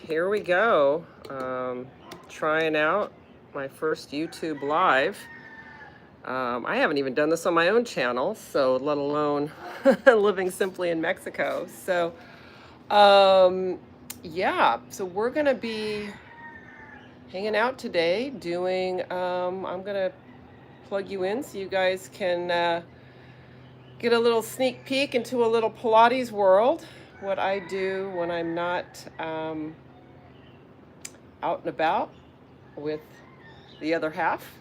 here we go. Trying out my first YouTube live. I haven't even done this on my own channel, so let alone living simply in Mexico. So, yeah, so we're going to be hanging out today doing, I'm going to plug you in so you guys can get a little sneak peek into a little Pilates world, what I do when I'm not out and about with the other half.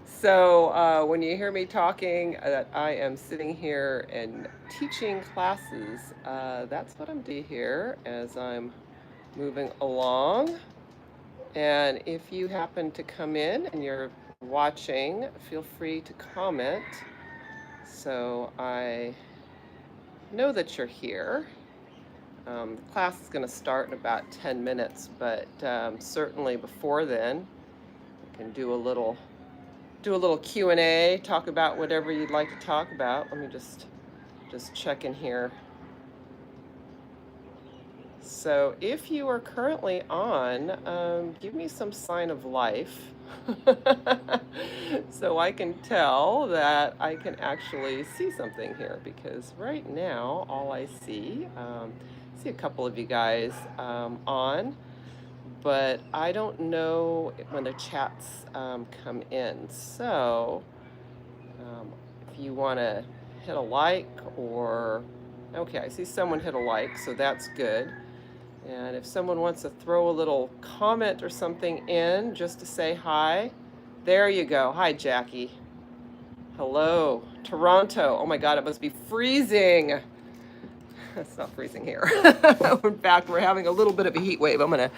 So when you hear me talking that I am sitting here and teaching classes, that's what I'm doing here as I'm moving along. And if you happen to come in and you're watching, feel free to comment so I know that you're here. The class is going to start in about 10 minutes, but certainly before then, we can do a little Q&A, talk about whatever you'd like to talk about. Let me just check in here. So if you are currently on, give me some sign of life so I can tell that I can actually see something here, because right now all I see a couple of you guys on, but I don't know when the chats come in. So if you want to hit a like, or okay, I see someone hit a like, so that's good. And if someone wants to throw a little comment or something in just to say hi, there you go. Hi, Jackie. Hello, Toronto. Oh my God, it must be freezing. It's not freezing here. In fact, we're having a little bit of a heat wave. I'm gonna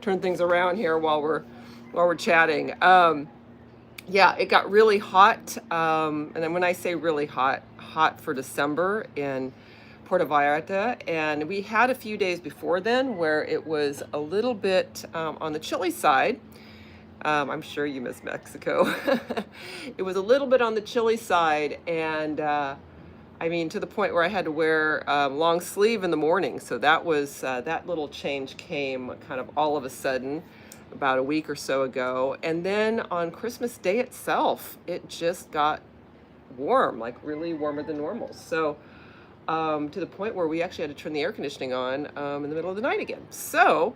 turn things around here while we're chatting. Yeah, it got really hot. And then when I say really hot, hot for December in Puerto Vallarta, and we had a few days before then where it was a little bit on the chilly side. I'm sure you miss Mexico. It was a little bit on the chilly side, and I mean, to the point where I had to wear long sleeve in the morning. So that was that little change came kind of all of a sudden about a week or so ago. And then on Christmas Day itself, it just got warm, like really warmer than normal. So to the point where we actually had to turn the air conditioning on in the middle of the night again. So,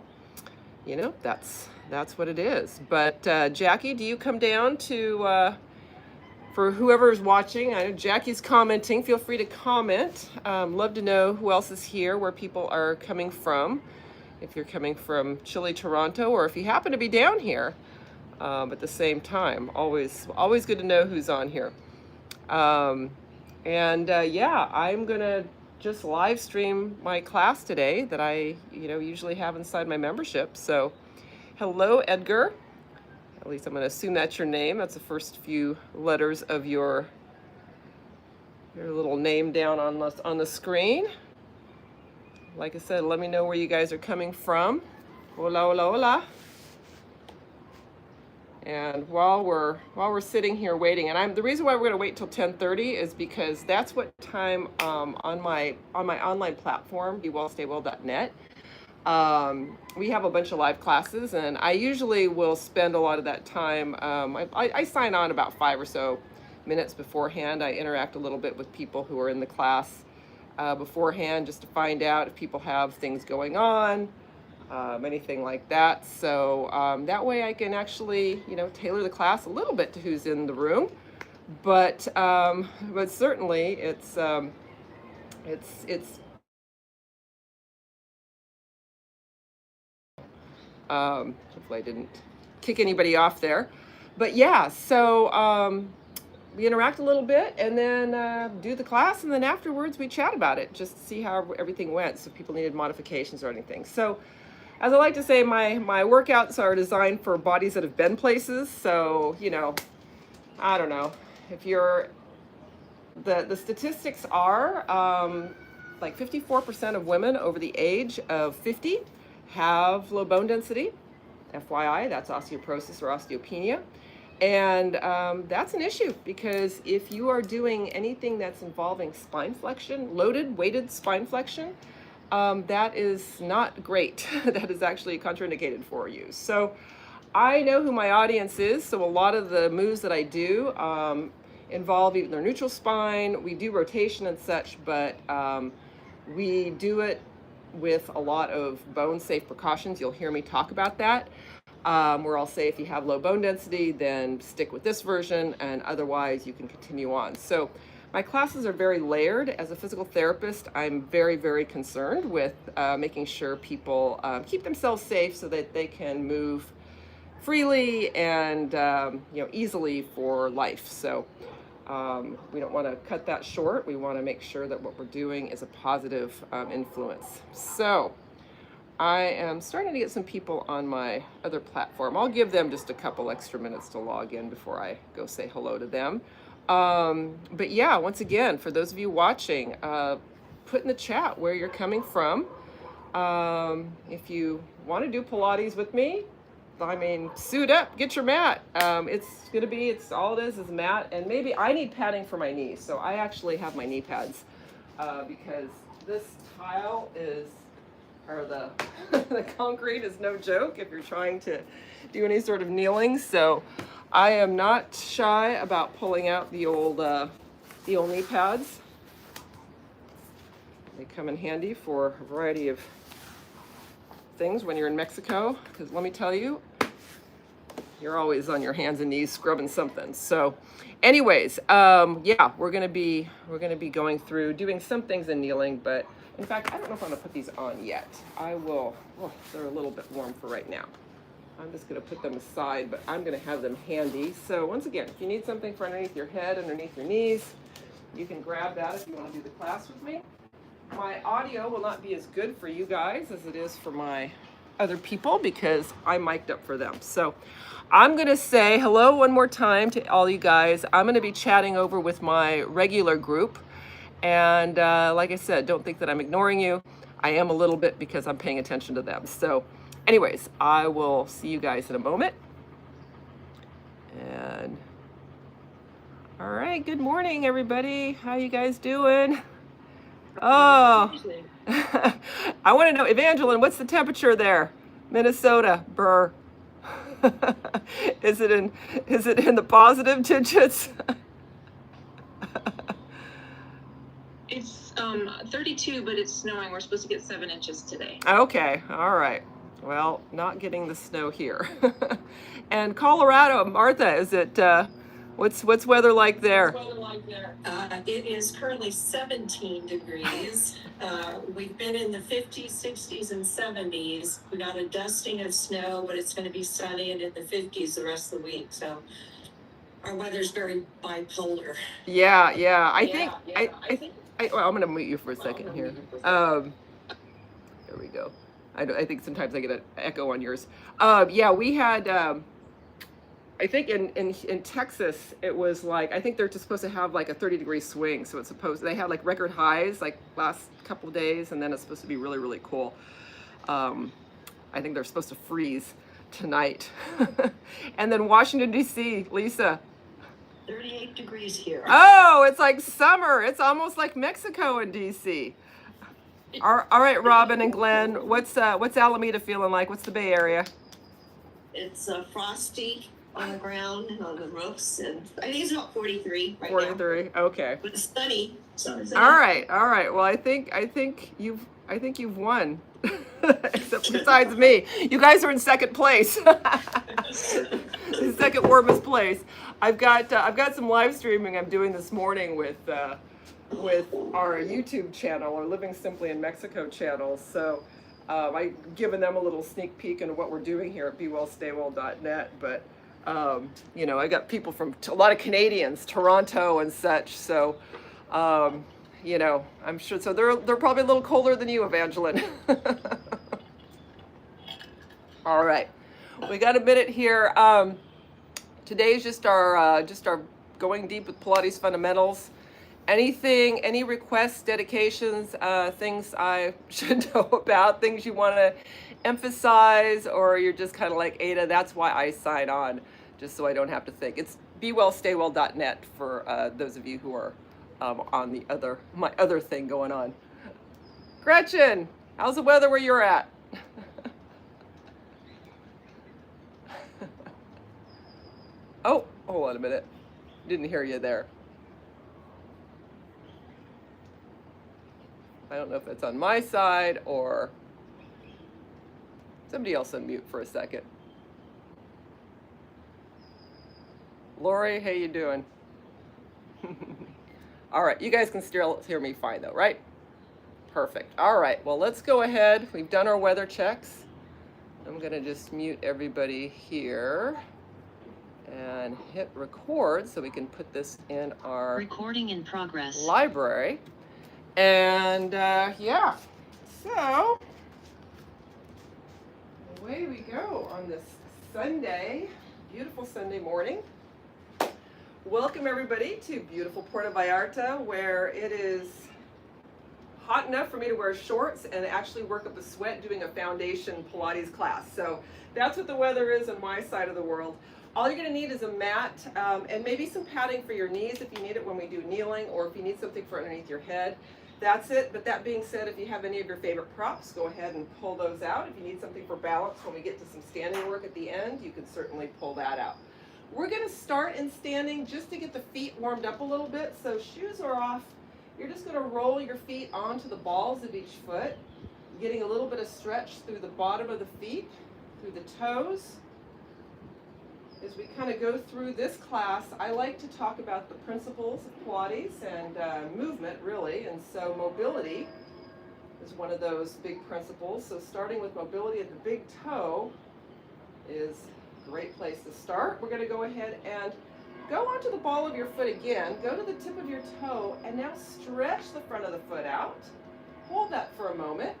you know, that's what it is. But Jackie, do you come down to, for whoever's watching, I know Jackie's commenting, feel free to comment. Love to know who else is here, where people are coming from. If you're coming from chilly Toronto, or if you happen to be down here at the same time. Always good to know who's on here. Yeah, I'm gonna just live stream my class today that I, usually have inside my membership. So, hello, Edgar. At least I'm gonna assume that's your name. That's the first few letters of your little name down on the screen. Like I said, let me know where you guys are coming from. Hola, hola, hola. And while we're sitting here waiting, and the reason why we're going to wait till 10:30 is because that's what time on my online platform, bewellstaywell.net, we have a bunch of live classes, and I usually will spend a lot of that time. I sign on about 5 or so minutes beforehand. I interact a little bit with people who are in the class beforehand, just to find out if people have things going on. Anything like that. So that way I can actually, tailor the class a little bit to who's in the room. But certainly it's hopefully I didn't kick anybody off there. But yeah, so we interact a little bit, and then do the class, and then afterwards we chat about it, just to see how everything went, so if people needed modifications or anything. So as I like to say, my workouts are designed for bodies that have been places. So, I don't know. If you're, the statistics are like 54% of women over the age of 50 have low bone density. FYI, that's osteoporosis or osteopenia. And that's an issue, because if you are doing anything that's involving spine flexion, loaded, weighted spine flexion, that is not great. That is actually contraindicated for you. So I know who my audience is. So a lot of the moves that I do involve either neutral spine. We do rotation and such, but we do it with a lot of bone safe precautions. You'll hear me talk about that. Where I'll say if you have low bone density, then stick with this version, and otherwise you can continue on. So my classes are very layered. As a physical therapist, I'm very, very concerned with making sure people keep themselves safe so that they can move freely and easily for life. So we don't want to cut that short. We want to make sure that what we're doing is a positive influence. So I am starting to get some people on my other platform. I'll give them just a couple extra minutes to log in before I go say hello to them. But yeah, once again, for those of you watching, put in the chat where you're coming from. If you want to do Pilates with me, I mean, suit up, get your mat. It's all it is mat, and maybe I need padding for my knees. So I actually have my knee pads because this tile or the the concrete is no joke if you're trying to do any sort of kneeling. So I am not shy about pulling out the old knee pads. They come in handy for a variety of things when you're in Mexico, because let me tell you, you're always on your hands and knees scrubbing something. So anyways, yeah, we're gonna be going through doing some things in kneeling, but in fact, I don't know if I'm gonna put these on yet. I will. Oh, they're a little bit warm for right now. I'm just gonna put them aside, but I'm gonna have them handy. So once again, if you need something for underneath your head, underneath your knees, you can grab that if you want to do the class with me. My audio will not be as good for you guys as it is for my other people because I'm mic'd up for them. So I'm gonna say hello one more time to all you guys. I'm gonna be chatting over with my regular group. And like I said, don't think that I'm ignoring you. I am a little bit because I'm paying attention to them. So anyways, I will see you guys in a moment. And all right, good morning, everybody. How you guys doing? Oh, I want to know, Evangeline, what's the temperature there? Minnesota, burr. Is it in the positive digits? It's 32, but it's snowing. We're supposed to get 7 inches today. Okay, all right. Well, not getting the snow here. And Colorado, Martha, is it what's weather like there? It is currently 17 degrees. We've been in the 50s, 60s, and 70s. We got a dusting of snow, but it's going to be sunny and in the 50s the rest of the week. So our weather's very bipolar. Yeah. Well, I'm going to mute you for a second here. There we go. I think sometimes I get an echo on yours. Yeah, we had, I think in Texas, it was like, I think they're just supposed to have like a 30-degree swing. So they had like record highs like last couple of days, and then it's supposed to be really, really cool. I think they're supposed to freeze tonight. And then Washington, D.C., Lisa. 38 degrees here. Oh, it's like summer. It's almost like Mexico in D.C. All right, Robin and Glenn, what's Alameda feeling like? What's the Bay Area? It's frosty on the ground and on the roofs, and I think it's about 43 right 43. now. Okay. But it's sunny. All right. Well, I think you've won. Except besides me, you guys are in second place. The second warmest place. I've got some live streaming I'm doing this morning with our YouTube channel, our Living Simply in Mexico channel. So I've given them a little sneak peek into what we're doing here at BeWellStayWell.net. But I got people from a lot of Canadians, Toronto and such. So I'm sure. So they're probably a little colder than you, Evangeline. All right, we got a minute here. Today's just our going deep with Pilates fundamentals. Any requests, dedications, things I should know about, things you want to emphasize, or you're just kind of like, Ada, that's why I sign on, just so I don't have to think. It's BeWellStayWell.net for those of you who are on my other thing going on. Gretchen, How's the weather where you're at? Oh, hold on a minute. Didn't hear you there. I don't know if it's on my side or somebody else unmute for a second. Lori, how you doing? All right, you guys can still hear me fine though, right? Perfect. All right, well, let's go ahead. We've done our weather checks. I'm gonna just mute everybody here and hit record so we can put this in our recording in progress library. And yeah, so away we go on this Sunday, beautiful Sunday morning. Welcome everybody to beautiful Puerto Vallarta, where it is hot enough for me to wear shorts and actually work up a sweat doing a foundation Pilates class. So that's what the weather is on my side of the world. All you're going to need is a mat and maybe some padding for your knees if you need it when we do kneeling, or if you need something for underneath your head. That's it. But that being said, if you have any of your favorite props, go ahead and pull those out. If you need something for balance when we get to some standing work at the end, you can certainly pull that out. We're going to start in standing just to get the feet warmed up a little bit. So shoes are off. You're just going to roll your feet onto the balls of each foot, getting a little bit of stretch through the bottom of the feet, through the toes. As we kind of go through this class, I like to talk about the principles of Pilates and movement, really. And so mobility is one of those big principles. So starting with mobility at the big toe is a great place to start. We're going to go ahead and go onto the ball of your foot again. Go to the tip of your toe and now stretch the front of the foot out. Hold that for a moment.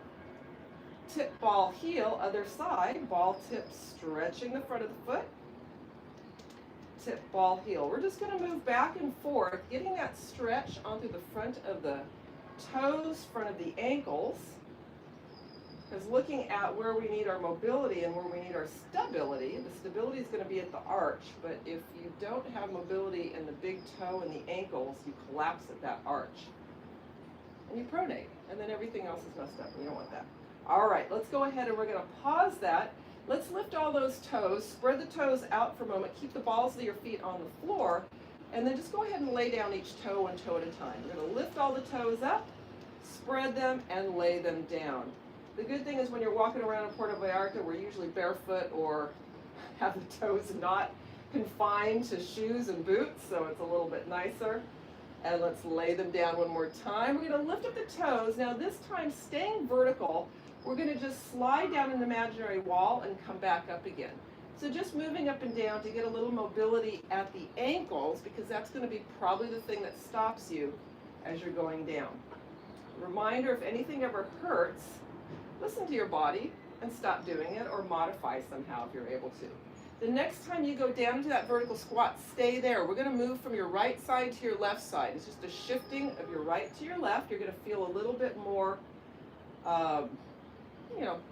Tip, ball, heel, other side. Ball, tip, stretching the front of the foot. Tip, ball, heel. We're just going to move back and forth, getting that stretch onto the front of the toes, front of the ankles. Because looking at where we need our mobility and where we need our stability, the stability is going to be at the arch, but if you don't have mobility in the big toe and the ankles, you collapse at that arch. And you pronate, and then everything else is messed up, and you don't want that. All right, let's go ahead and we're going to pause that. Let's lift all those toes, spread the toes out for a moment, keep the balls of your feet on the floor, and then just go ahead and lay down each toe one toe at a time. We're going to lift all the toes up, spread them, and lay them down. The good thing is when you're walking around in Puerto Vallarta, we're usually barefoot or have the toes not confined to shoes and boots, so it's a little bit nicer. And let's lay them down one more time. We're going to lift up the toes. Now this time, staying vertical, we're going to just slide down an imaginary wall and come back up again. So just moving up and down to get a little mobility at the ankles, because that's going to be probably the thing that stops you as you're going down. Reminder, if anything ever hurts, listen to your body and stop doing it, or modify somehow if you're able to. The next time you go down into that vertical squat, stay there. We're going to move from your right side to your left side. It's just a shifting of your right to your left. You're going to feel a little bit more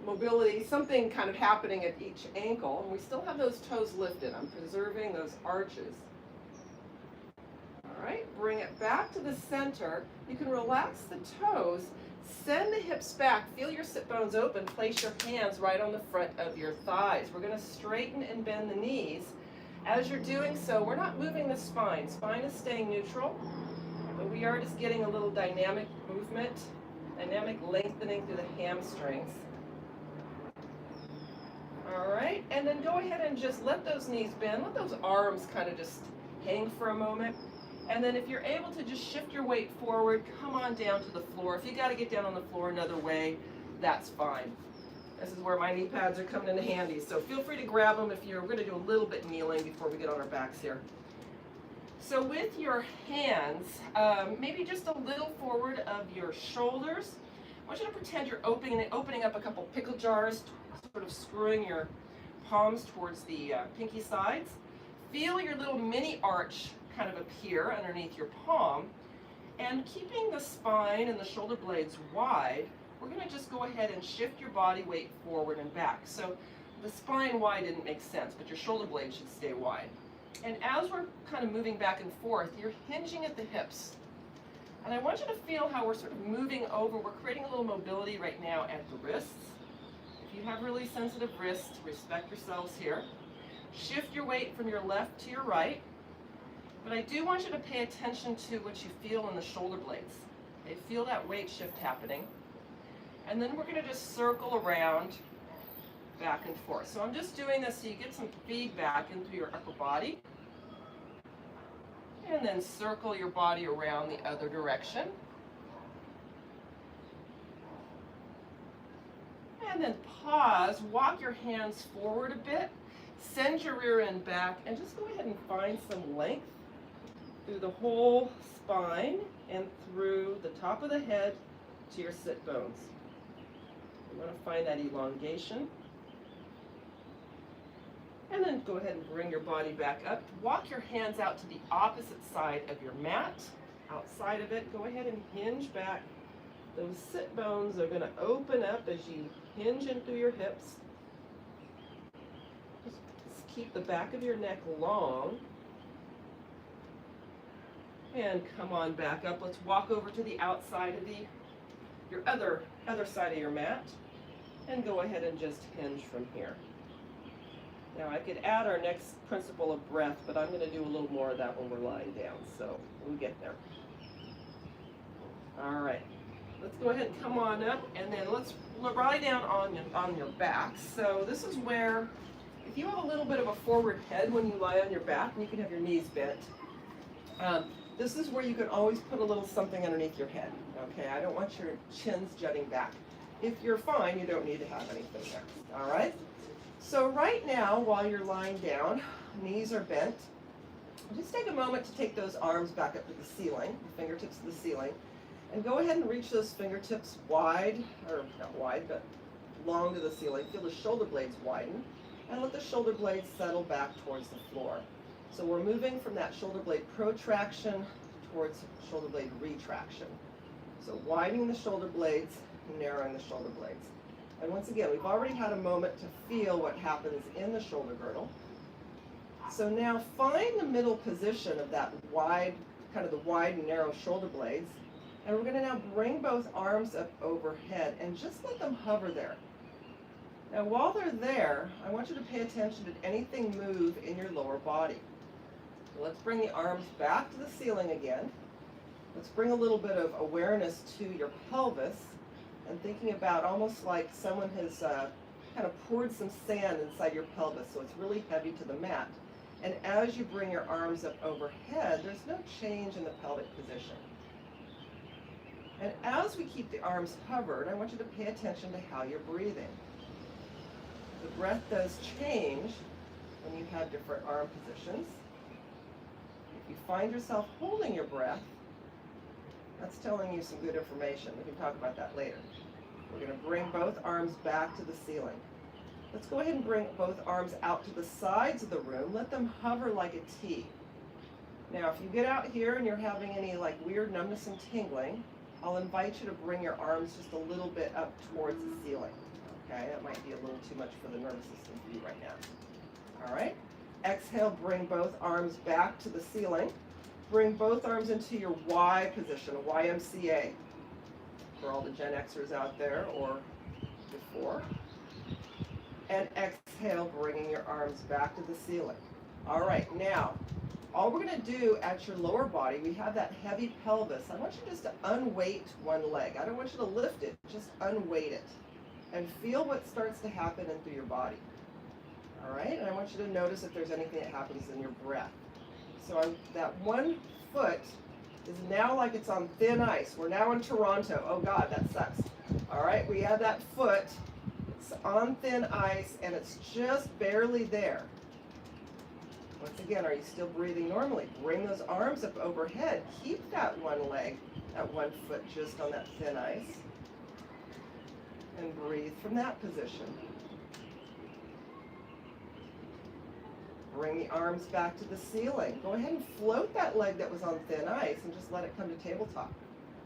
mobility, something kind of happening at each ankle. And we still have those toes lifted. I'm preserving those arches. All right, bring it back to the center. You can relax the toes. Send the hips back. Feel your sit bones open. Place your hands right on the front of your thighs. We're going to straighten and bend the knees. As you're doing so, we're not moving the spine. Spine is staying neutral, but we are just getting a little dynamic movement, dynamic lengthening through the hamstrings. All right, and then go ahead and just let those knees bend. Let those arms kind of just hang for a moment. And then if you're able to just shift your weight forward, come on down to the floor. If you got to get down on the floor another way, that's fine. This is where my knee pads are coming in handy. So feel free to grab them if we're going to do a little bit kneeling before we get on our backs here. So with your hands, maybe just a little forward of your shoulders. I want you to pretend you're opening up a couple pickle jars, sort of screwing your palms towards the pinky sides. Feel your little mini arch kind of appear underneath your palm, and keeping the spine and the shoulder blades wide, we're going to just go ahead and shift your body weight forward and back. So the spine wide didn't make sense, but your shoulder blades should stay wide. And as we're kind of moving back and forth, you're hinging at the hips. And I want you to feel how we're sort of moving over. We're creating a little mobility right now at the wrists. If you have really sensitive wrists, respect yourselves here. Shift your weight from your left to your right. But I do want you to pay attention to what you feel in the shoulder blades. Okay, feel that weight shift happening. And then we're going to just circle around back and forth. So I'm just doing this so you get some feedback into your upper body. And then circle your body around the other direction. And then pause, walk your hands forward a bit, send your rear end back, and just go ahead and find some length through the whole spine and through the top of the head to your sit bones. You want to find that elongation. And then go ahead and bring your body back up. Walk your hands out to the opposite side of your mat. Outside of it, go ahead and hinge back. Those sit bones are going to open up as you hinge in through your hips. Just keep the back of your neck long. And come on back up. Let's walk over to the outside of your other side of your mat. And go ahead and just hinge from here. Now I could add our next principle of breath, but I'm going to do a little more of that when we're lying down, so we'll get there. All right, let's go ahead and come on up, and then let's lie down on your back. So this is where, if you have a little bit of a forward head when you lie on your back, and you can have your knees bent, this is where you can always put a little something underneath your head, okay? I don't want your chins jutting back. If you're fine, you don't need to have anything there, all right? So right now, while you're lying down, knees are bent, just take a moment to take those arms back up to the ceiling, the fingertips to the ceiling, and go ahead and reach those fingertips wide, or not wide, but long to the ceiling. Feel the shoulder blades widen, and let the shoulder blades settle back towards the floor. So we're moving from that shoulder blade protraction towards shoulder blade retraction. So widening the shoulder blades, narrowing the shoulder blades. And once again, we've already had a moment to feel what happens in the shoulder girdle. So now find the middle position of that wide, kind of the wide and narrow shoulder blades. And we're going to now bring both arms up overhead and just let them hover there. Now while they're there, I want you to pay attention to anything move in your lower body. So let's bring the arms back to the ceiling again. Let's bring a little bit of awareness to your pelvis. And thinking about almost like someone has kind of poured some sand inside your pelvis, so it's really heavy to the mat. And as you bring your arms up overhead, there's no change in the pelvic position. And as we keep the arms hovered, I want you to pay attention to how you're breathing. The breath does change when you have different arm positions. If you find yourself holding your breath, that's telling you some good information. We can talk about that later. We're going to bring both arms back to the ceiling. Let's go ahead and bring both arms out to the sides of the room. Let them hover like a T. Now, if you get out here and you're having any like weird numbness and tingling, I'll invite you to bring your arms just a little bit up towards the ceiling. Okay, that might be a little too much for the nervous system for you right now. All right, exhale, bring both arms back to the ceiling. Bring both arms into your Y position, a YMCA, for all the Gen Xers out there or before. And exhale, bringing your arms back to the ceiling. All right, now, all we're going to do at your lower body, we have that heavy pelvis. I want you just to unweight one leg. I don't want you to lift it, just unweight it. And feel what starts to happen in through your body. All right, and I want you to notice if there's anything that happens in your breath. So that one foot is now like it's on thin ice. We're now in Toronto. Oh God, that sucks. All right, we have that foot. It's on thin ice and it's just barely there. Once again, are you still breathing normally? Bring those arms up overhead. Keep that one leg, that one foot just on that thin ice. And breathe from that position. Bring the arms back to the ceiling. Go ahead and float that leg that was on thin ice and just let it come to tabletop.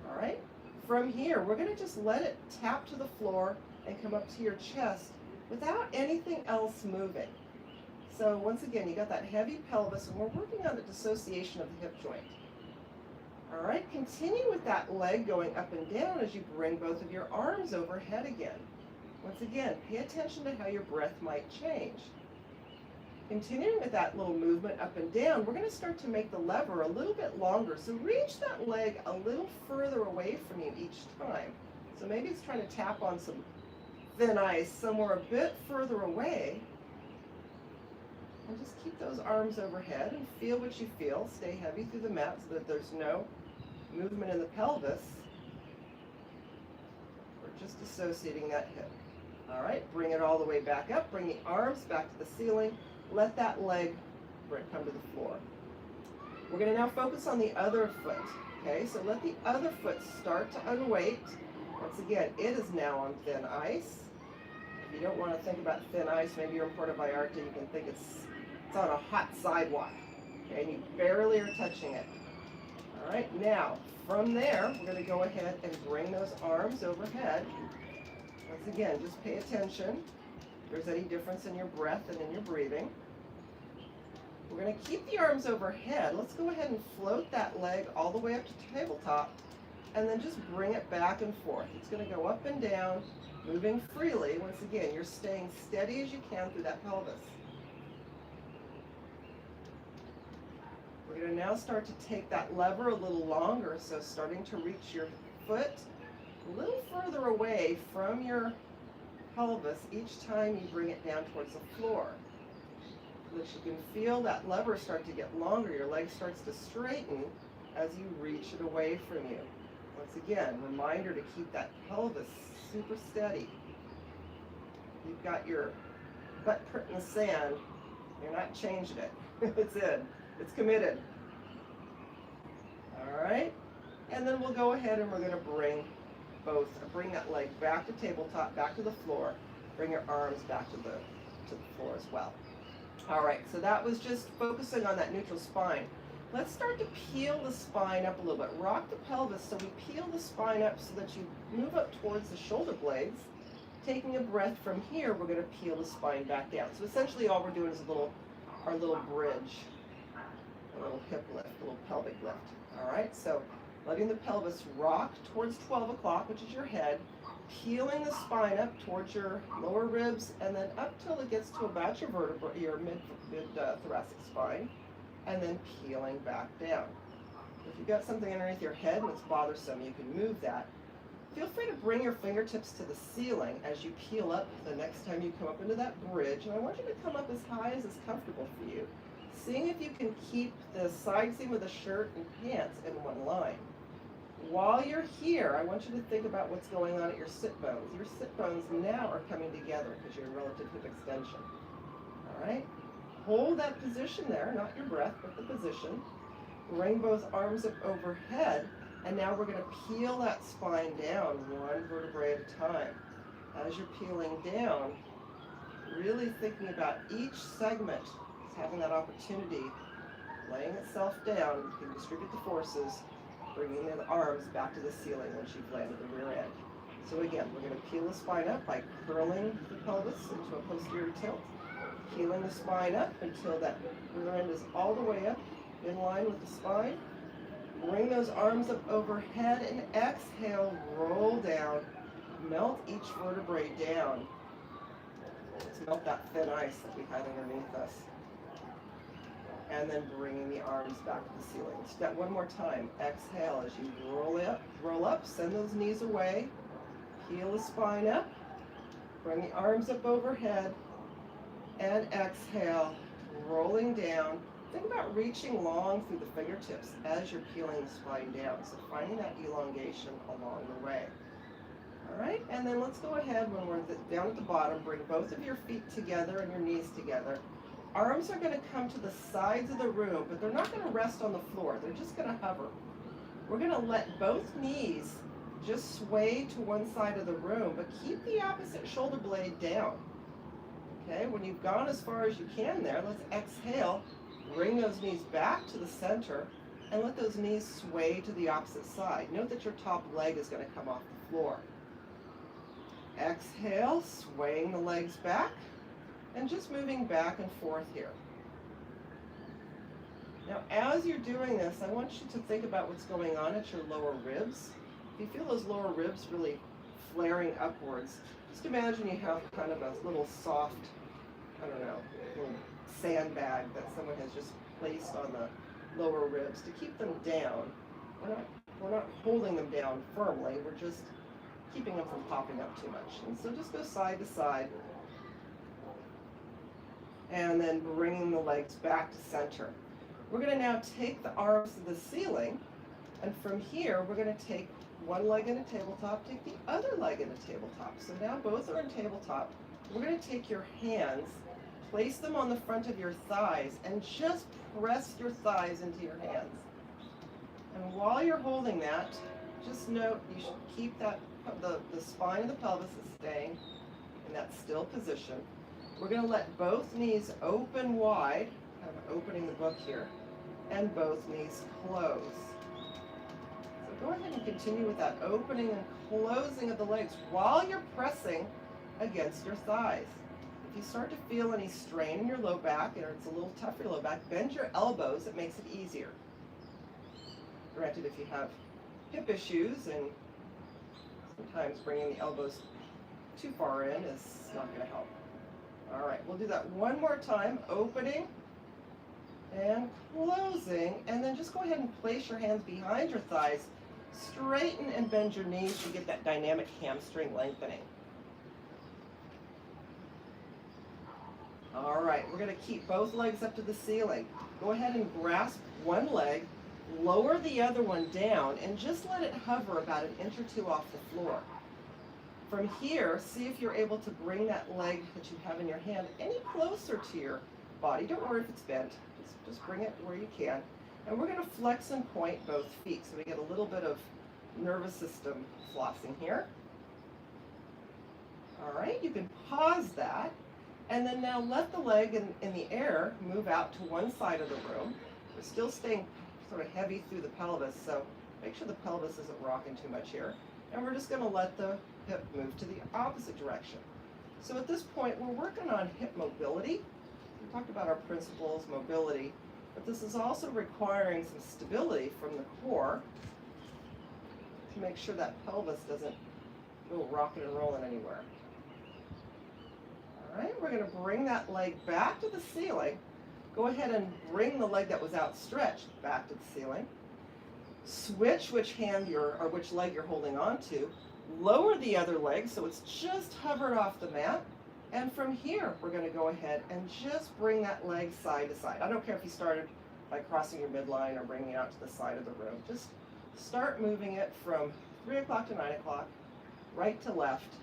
All right? From here, we're going to just let it tap to the floor and come up to your chest without anything else moving. So once again, you got that heavy pelvis, and we're working on the dissociation of the hip joint. All right, continue with that leg going up and down as you bring both of your arms overhead again. Once again, pay attention to how your breath might change. Continuing with that little movement up and down, we're going to start to make the lever a little bit longer. So reach that leg a little further away from you each time. So maybe it's trying to tap on some thin ice somewhere a bit further away. And just keep those arms overhead and feel what you feel. Stay heavy through the mat so that there's no movement in the pelvis. We're just associating that hip. All right, bring it all the way back up. Bring the arms back to the ceiling. Let that leg come to the floor. We're going to now focus on the other foot. Okay, so let the other foot start to unweight. Once again, it is now on thin ice. If you don't want to think about thin ice, maybe you're in Puerto Vallarta, you can think it's on a hot sidewalk. Okay, and you barely are touching it. All right, now from there, we're going to go ahead and bring those arms overhead. Once again, just pay attention if there's any difference in your breath and in your breathing. We're going to keep the arms overhead. Let's go ahead and float that leg all the way up to tabletop and then just bring it back and forth. It's going to go up and down, moving freely. Once again, you're staying steady as you can through that pelvis. We're going to now start to take that lever a little longer, so starting to reach your foot a little further away from your pelvis each time you bring it down towards the floor. So that you can feel that lever start to get longer. Your leg starts to straighten as you reach it away from you. Once again, reminder to keep that pelvis super steady. You've got your butt print in the sand. You're not changing it. It's in. It's committed. All right. And then we'll go ahead and we're going to bring that leg back to tabletop, back to the floor. Bring your arms back to the floor as well. All right. So that was just focusing on that neutral spine. Let's start to peel the spine up a little bit. Rock the pelvis so we peel the spine up so that you move up towards the shoulder blades. Taking a breath from here, we're going to peel the spine back down. So essentially all we're doing is our little bridge, a little hip lift, a little pelvic lift. All right, so letting the pelvis rock towards 12 o'clock, which is your head, peeling the spine up towards your lower ribs, and then up till it gets to about your vertebrae, your mid thoracic spine, and then peeling back down. If you've got something underneath your head and it's bothersome, you can move that. Feel free to bring your fingertips to the ceiling as you peel up the next time you come up into that bridge. And I want you to come up as high as is comfortable for you. Seeing if you can keep the side seam of the shirt and pants in one line. While you're here, I want you to think about what's going on at your sit bones. Your sit bones now are coming together because you're in relative hip extension. All right? Hold that position there, not your breath, but the position. Bring both arms up overhead. And now we're going to peel that spine down one vertebrae at a time. As you're peeling down, really thinking about each segment as having that opportunity, laying itself down. You can distribute the forces, bringing the arms back to the ceiling once you've landed the rear end. So again, we're going to peel the spine up by curling the pelvis into a posterior tilt, peeling the spine up until that rear end is all the way up in line with the spine. Bring those arms up overhead and exhale, roll down, melt each vertebrae down. Let's melt that thin ice that we had underneath us. And then bringing the arms back to the ceiling. Just that one more time. Exhale as you roll up, send those knees away, peel the spine up, bring the arms up overhead, and exhale, rolling down. Think about reaching long through the fingertips as you're peeling the spine down. So finding that elongation along the way. All right, and then let's go ahead when we're down at the bottom, bring both of your feet together and your knees together. Arms are going to come to the sides of the room, but they're not going to rest on the floor. They're just going to hover. We're going to let both knees just sway to one side of the room, but keep the opposite shoulder blade down. Okay, when you've gone as far as you can there, let's exhale. Bring those knees back to the center and let those knees sway to the opposite side. Note that your top leg is going to come off the floor. Exhale, swaying the legs back and just moving back and forth here. Now, as you're doing this, I want you to think about what's going on at your lower ribs. If you feel those lower ribs really flaring upwards, just imagine you have kind of a little soft, I don't know, little sandbag that someone has just placed on the lower ribs to keep them down. We're not holding them down firmly, we're just keeping them from popping up too much. And so just go side to side, and then bringing the legs back to center. We're going to now take the arms to the ceiling, and from here we're going to take one leg in a tabletop, take the other leg in a tabletop. So now both are in tabletop. We're going to take your hands, place them on the front of your thighs, and just press your thighs into your hands. And while you're holding that, just note you should keep that the spine of the pelvis is staying in that still position. We're going to let both knees open wide, kind of opening the book here, and both knees close. So go ahead and continue with that opening and closing of the legs while you're pressing against your thighs. If you start to feel any strain in your low back, or it's a little tough for your low back, bend your elbows, it makes it easier. Granted, if you have hip issues, and sometimes bringing the elbows too far in is not going to help. All right, we'll do that one more time, opening and closing, and then just go ahead and place your hands behind your thighs, straighten and bend your knees to get that dynamic hamstring lengthening. All right, we're going to keep both legs up to the ceiling. Go ahead and grasp one leg, lower the other one down, and just let it hover about an inch or two off the floor. From here, see if you're able to bring that leg that you have in your hand any closer to your body. Don't worry if it's bent. Just bring it where you can. And we're going to flex and point both feet, so we get a little bit of nervous system flossing here. All right, you can pause that. And then now let the leg in the air move out to one side of the room. We're still staying sort of heavy through the pelvis, so make sure the pelvis isn't rocking too much here. And we're just going to let the hip move to the opposite direction. So at this point, we're working on hip mobility. We talked about our principles, mobility, but this is also requiring some stability from the core to make sure that pelvis doesn't go rocking and rolling anywhere. All right, we're going to bring that leg back to the ceiling. Go ahead and bring the leg that was outstretched back to the ceiling. Switch which leg you're holding on to. Lower the other leg so it's just hovered off the mat. And from here, we're going to go ahead and just bring that leg side to side. I don't care if you started by crossing your midline or bringing it out to the side of the room. Just start moving it from 3 o'clock to 9 o'clock, right to left.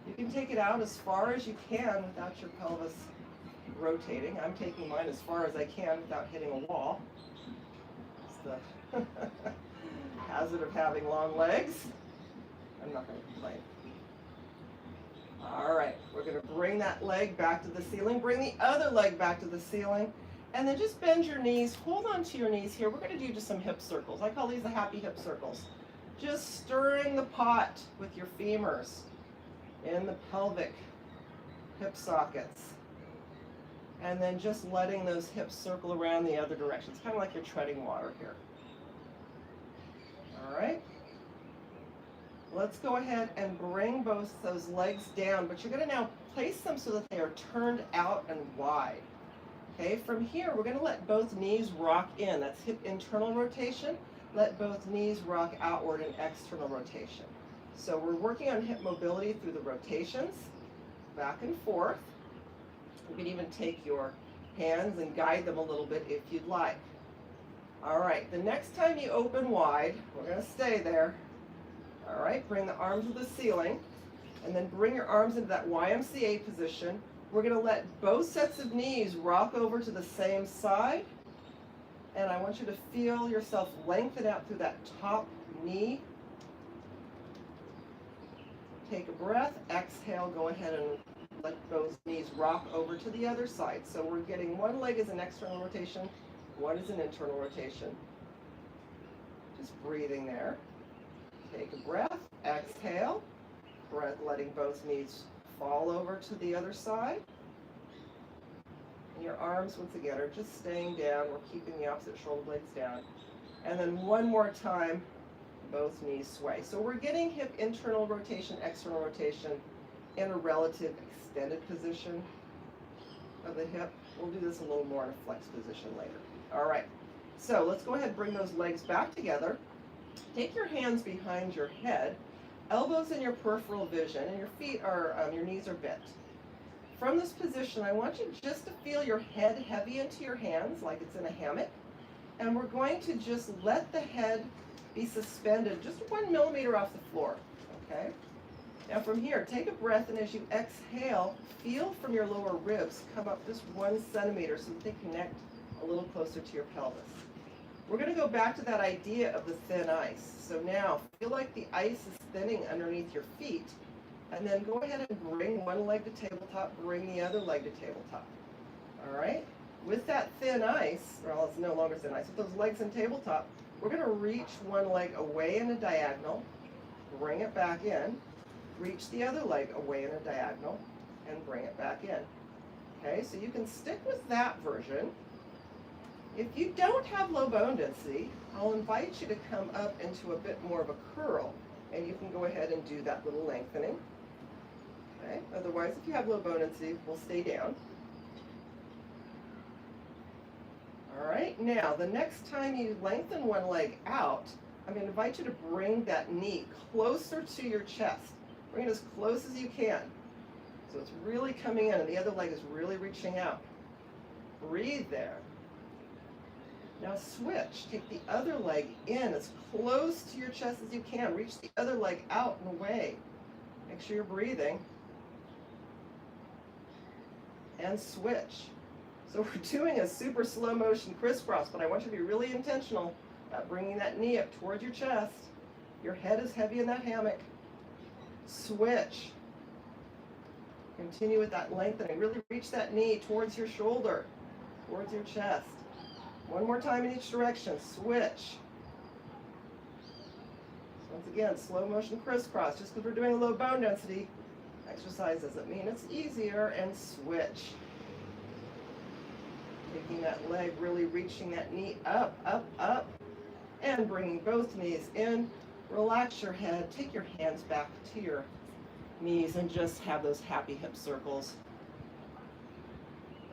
You can take it out as far as you can without your pelvis rotating. I'm taking mine as far as I can without hitting a wall. It's the hazard of having long legs. I'm not going to complain. All right, we're going to bring that leg back to the ceiling. Bring the other leg back to the ceiling. And then just bend your knees. Hold on to your knees here. We're going to do just some hip circles. I call these the happy hip circles. Just stirring the pot with your femurs in the pelvic hip sockets. And then just letting those hips circle around the other direction. It's kind of like you're treading water here. All right. Let's go ahead and bring both those legs down, but you're going to now place them so that they are turned out and wide. Okay, from here, we're going to let both knees rock in. That's hip internal rotation. Let both knees rock outward in external rotation. So we're working on hip mobility through the rotations, back and forth. You can even take your hands and guide them a little bit if you'd like. All right, the next time you open wide, we're going to stay there. All right, bring the arms to the ceiling, and then bring your arms into that YMCA position. We're going to let both sets of knees rock over to the same side, and I want you to feel yourself lengthen out through that top knee. Take a breath, exhale, go ahead and let both knees rock over to the other side. So we're getting one leg as an external rotation, one is an internal rotation. Just breathing there. Take a breath, exhale, letting both knees fall over to the other side. And your arms, once again, are just staying down. We're keeping the opposite shoulder blades down. And then one more time, both knees sway. So we're getting hip internal rotation, external rotation in a relative extended position of the hip. We'll do this a little more in a flex position later. All right, so let's go ahead and bring those legs back together. Take your hands behind your head, elbows in your peripheral vision, and your feet are, your knees are bent. From this position, I want you just to feel your head heavy into your hands like it's in a hammock. And we're going to just let the head be suspended just 1 millimeter off the floor, okay? Now from here, take a breath, and as you exhale, feel from your lower ribs come up just 1 centimeter so that they connect a little closer to your pelvis. We're going to go back to that idea of the thin ice. So now, feel like the ice is thinning underneath your feet, and then go ahead and bring one leg to tabletop, bring the other leg to tabletop. All right? With that thin ice, well, it's no longer thin ice, with those legs in tabletop, we're going to reach one leg away in a diagonal, bring it back in, reach the other leg away in a diagonal, and bring it back in. Okay, so you can stick with that version. If you don't have low bone density, I'll invite you to come up into a bit more of a curl, and you can go ahead and do that little lengthening. Okay, otherwise, if you have low bone density, we'll stay down. All right, now the next time you lengthen one leg out, I'm going to invite you to bring that knee closer to your chest. Bring it as close as you can. So it's really coming in, and the other leg is really reaching out. Breathe there. Now switch. Take the other leg in as close to your chest as you can. Reach the other leg out and away. Make sure you're breathing. And switch. So we're doing a super slow motion crisscross, but I want you to be really intentional about bringing that knee up towards your chest. Your head is heavy in that hammock. Switch. Continue with that lengthening. Really reach that knee towards your shoulder, towards your chest. One more time in each direction. Switch. So once again, slow motion crisscross. Just because we're doing a low bone density exercise doesn't mean it's easier. And switch. Taking that leg, really reaching that knee up, up, up, and bringing both knees in. Relax your head. Take your hands back to your knees and just have those happy hip circles.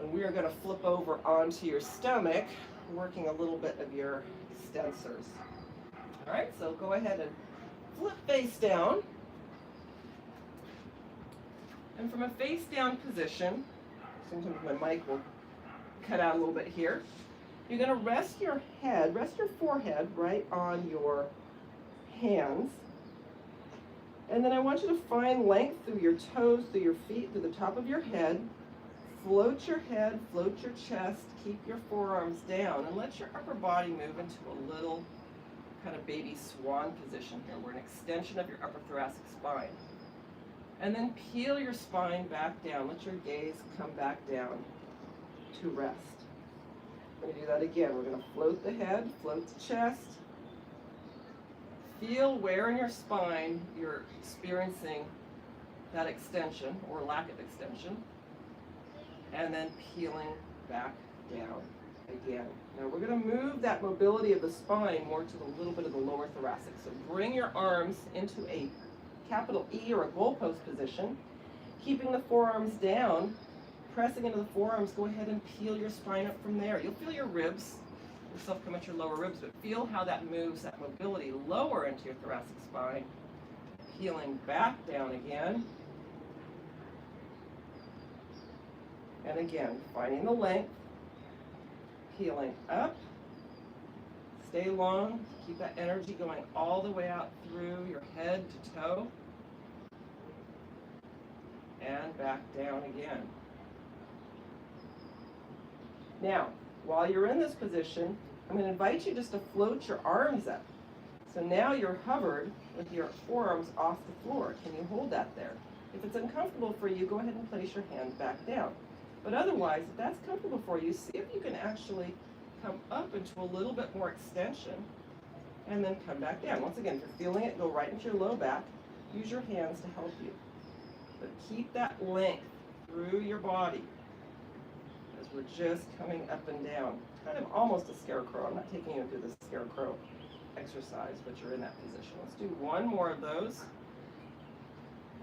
And we are going to flip over onto your stomach, working a little bit of your extensors. All right, so go ahead and flip face down. And from a face down position, sometimes my mic will cut out a little bit here. You're going to rest your head, rest your forehead right on your hands. And then I want you to find length through your toes, through your feet, through the top of your head. Float your head, float your chest, keep your forearms down, and let your upper body move into a little kind of baby swan position here. We're an extension of your upper thoracic spine. And then peel your spine back down. Let your gaze come back down to rest. We're going to do that again. We're going to float the head, float the chest. Feel where in your spine you're experiencing that extension or lack of extension. And then peeling back down again. Now we're going to move that mobility of the spine more to a little bit of the lower thoracic. So bring your arms into a capital E or a goalpost position, keeping the forearms down, pressing into the forearms. Go ahead and peel your spine up from there. You'll feel your ribs, yourself come at your lower ribs, but feel how that moves that mobility lower into your thoracic spine, peeling back down again. And again, finding the length, peeling up, stay long, keep that energy going all the way out through your head to toe, and back down again. Now, while you're in this position, I'm going to invite you just to float your arms up. So now you're hovered with your forearms off the floor. Can you hold that there? If it's uncomfortable for you, go ahead and place your hand back down. But otherwise, if that's comfortable for you, see if you can actually come up into a little bit more extension and then come back down. Once again, if you're feeling it, go right into your low back. Use your hands to help you. But keep that length through your body. As we're just coming up and down, kind of almost a scarecrow. I'm not taking you through the scarecrow exercise, but you're in that position. Let's do one more of those.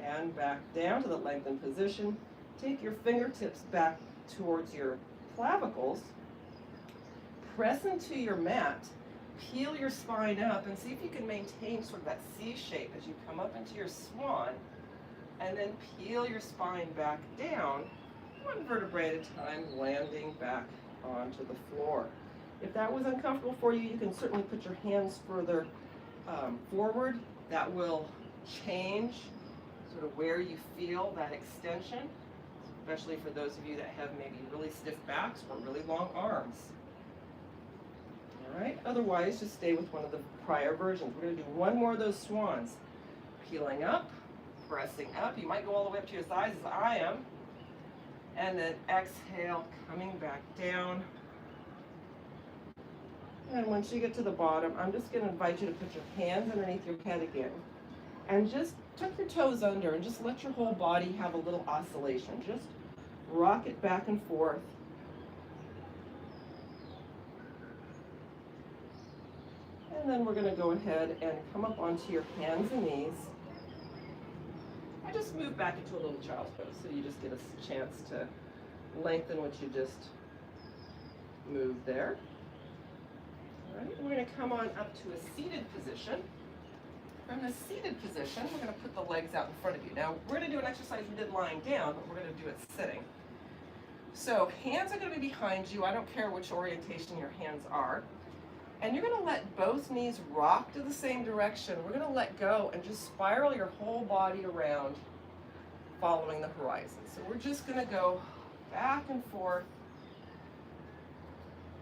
And back down to the lengthened position. Take your fingertips back towards your clavicles. Press into your mat. Peel your spine up and see if you can maintain sort of that C shape as you come up into your swan. And then peel your spine back down, one vertebrae at a time, landing back onto the floor. If that was uncomfortable for you, you can certainly put your hands further forward. That will change sort of where you feel that extension, especially for those of you that have maybe really stiff backs or really long arms. All right, otherwise just stay with one of the prior versions. We're going to do one more of those swans. Peeling up, pressing up. You might go all the way up to your thighs as I am. And then exhale, coming back down. And once you get to the bottom, I'm just going to invite you to put your hands underneath your head again. And just tuck your toes under and just let your whole body have a little oscillation. Just rock it back and forth. And then we're going to go ahead and come up onto your hands and knees. I just move back into a little child's pose, so you just get a chance to lengthen what you just moved there. All right, we're going to come on up to a seated position. From the seated position, we're going to put the legs out in front of you. Now, we're going to do an exercise we did lying down, but we're going to do it sitting. So, hands are going to be behind you. I don't care which orientation your hands are. And you're going to let both knees rock to the same direction. We're going to let go and just spiral your whole body around, following the horizon. So we're just going to go back and forth,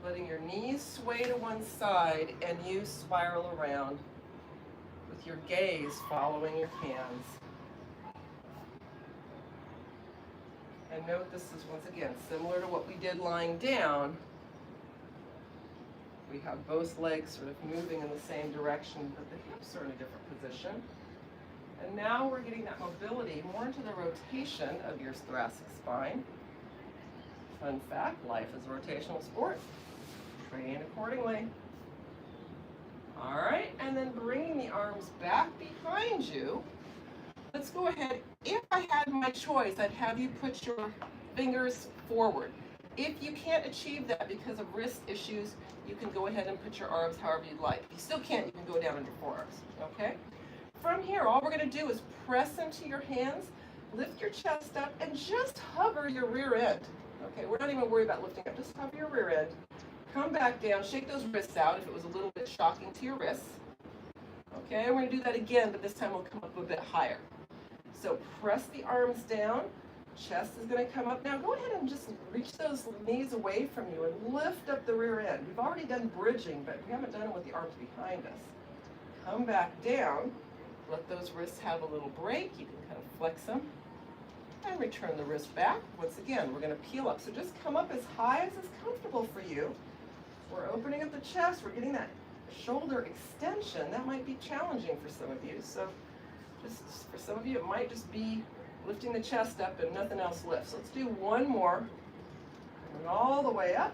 letting your knees sway to one side and you spiral around with your gaze following your hands. And note this is once again similar to what we did lying down. We have both legs sort of moving in the same direction, but the hips are in a different position. And now we're getting that mobility more into the rotation of your thoracic spine. Fun fact, life is a rotational sport. Train accordingly. All right, and then bringing the arms back behind you. Let's go ahead. If I had my choice, I'd have you put your fingers forward. If you can't achieve that because of wrist issues, you can go ahead and put your arms however you'd like. If you still can't, you can go down on your forearms, okay? From here, all we're going to do is press into your hands, lift your chest up, and just hover your rear end. Okay, we're not even worried about lifting up. Just hover your rear end. Come back down. Shake those wrists out if it was a little bit shocking to your wrists. Okay, we're going to do that again, but this time we'll come up a bit higher. So press the arms down. Chest is going to come up. Now go ahead and just reach those knees away from you and lift up the rear end. We've already done bridging, but we haven't done it with the arms behind us. Come back down. Let those wrists have a little break. You can kind of flex them. And return the wrist back. Once again, we're going to peel up. So just come up as high as is comfortable for you. We're opening up the chest. We're getting that shoulder extension. That might be challenging for some of you. So just for some of you, it might just be lifting the chest up and nothing else lifts. Let's do one more. Coming all the way up.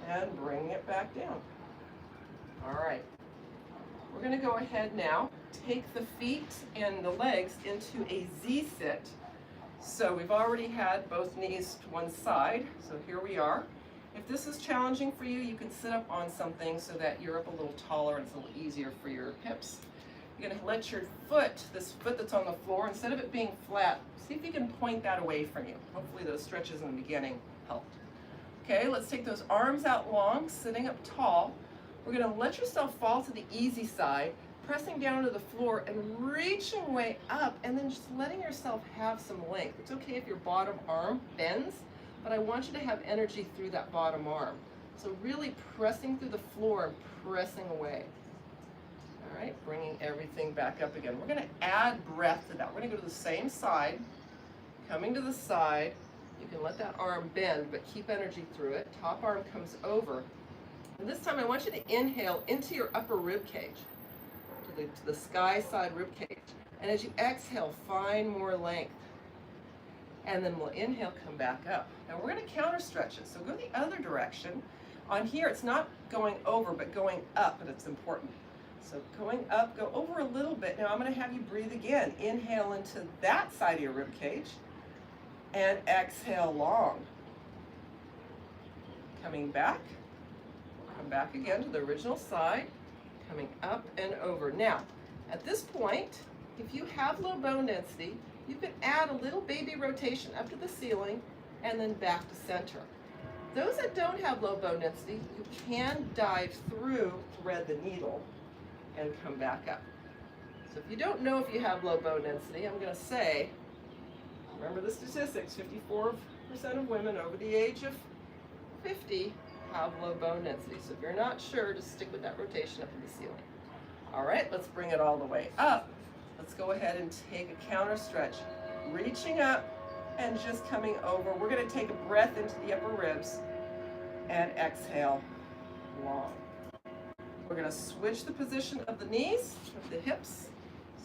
And bringing it back down. All right. We're going to go ahead now, take the feet and the legs into a Z-sit. So we've already had both knees to one side, so here we are. If this is challenging for you, you can sit up on something so that you're up a little taller and it's a little easier for your hips. You're going to let your foot, this foot that's on the floor, instead of it being flat, see if you can point that away from you. Hopefully those stretches in the beginning helped. Okay, let's take those arms out long, sitting up tall. We're going to let yourself fall to the easy side, pressing down to the floor and reaching way up, and then just letting yourself have some length. It's okay if your bottom arm bends, but I want you to have energy through that bottom arm. So really pressing through the floor and pressing away. All right, bringing everything back up again. We're going to add breath to that. We're going to go to the same side, coming to the side. You can let that arm bend, but keep energy through it. Top arm comes over. And this time I want you to inhale into your upper rib cage, to the sky side rib cage. And as you exhale, find more length. and then we'll inhale, come back up. Now we're going to counter stretch it, so go the other direction. On here, it's not going over, but going up, and it's important. So going up, go over a little bit. Now I'm going to have you breathe again. Inhale into that side of your rib cage, and exhale long. Coming back, come back again to the original side, coming up and over. Now, at this point, if you have low bone density, you can add a little baby rotation up to the ceiling and then back to center. Those that don't have low bone density, you can dive through, thread the needle, and come back up. So if you don't know if you have low bone density, I'm going to say, remember the statistics, 54% of women over the age of 50 have low bone density. So if you're not sure, just stick with that rotation up to the ceiling. All right, let's bring it all the way up. Let's go ahead and take a counter stretch. Reaching up and just coming over. We're going to take a breath into the upper ribs and exhale long. We're going to switch the position of the knees, of the hips.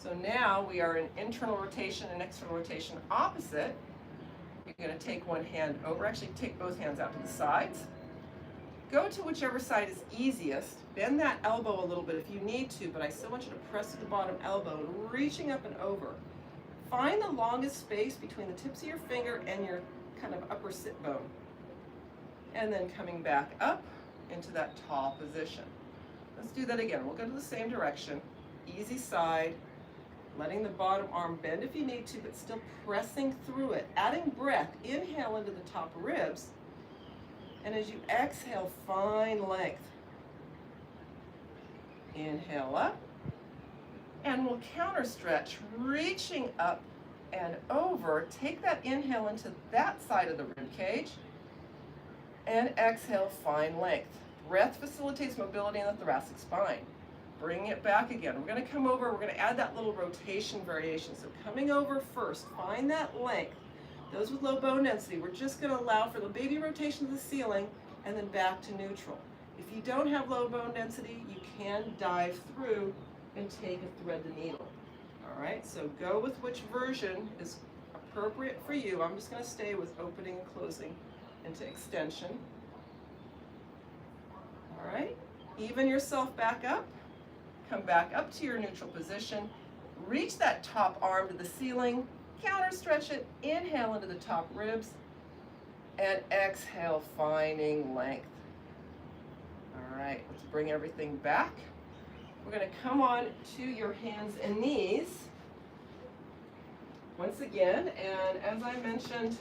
So now we are in internal rotation and external rotation opposite. You're going to take one hand over, actually take both hands out to the sides. Go to whichever side is easiest. Bend that elbow a little bit if you need to, but I still want you to press to the bottom elbow, reaching up and over. Find the longest space between the tips of your finger and your kind of upper sit bone. And then coming back up into that tall position. Let's do that again. We'll go to the same direction. Easy side. Letting the bottom arm bend if you need to, but still pressing through it. Adding breath. Inhale into the top ribs. And as you exhale, find length. Inhale up. And we'll counter stretch, reaching up and over. Take that inhale into that side of the rib cage. And exhale, find length. Breath facilitates mobility in the thoracic spine. Bring it back again. We're going to come over. We're going to add that little rotation variation. So coming over first, find that length. Those with low bone density, we're just going to allow for the baby rotation to the ceiling and then back to neutral. If you don't have low bone density, you can dive through and take a thread the needle. All right, so go with which version is appropriate for you. I'm just going to stay with opening and closing into extension. All right, even yourself back up. Come back up to your neutral position. Reach that top arm to the ceiling. Counter stretch it. Inhale into the top ribs. And exhale, finding length. All right, let's bring everything back. We're going to come on to your hands and knees once again. And as I mentioned,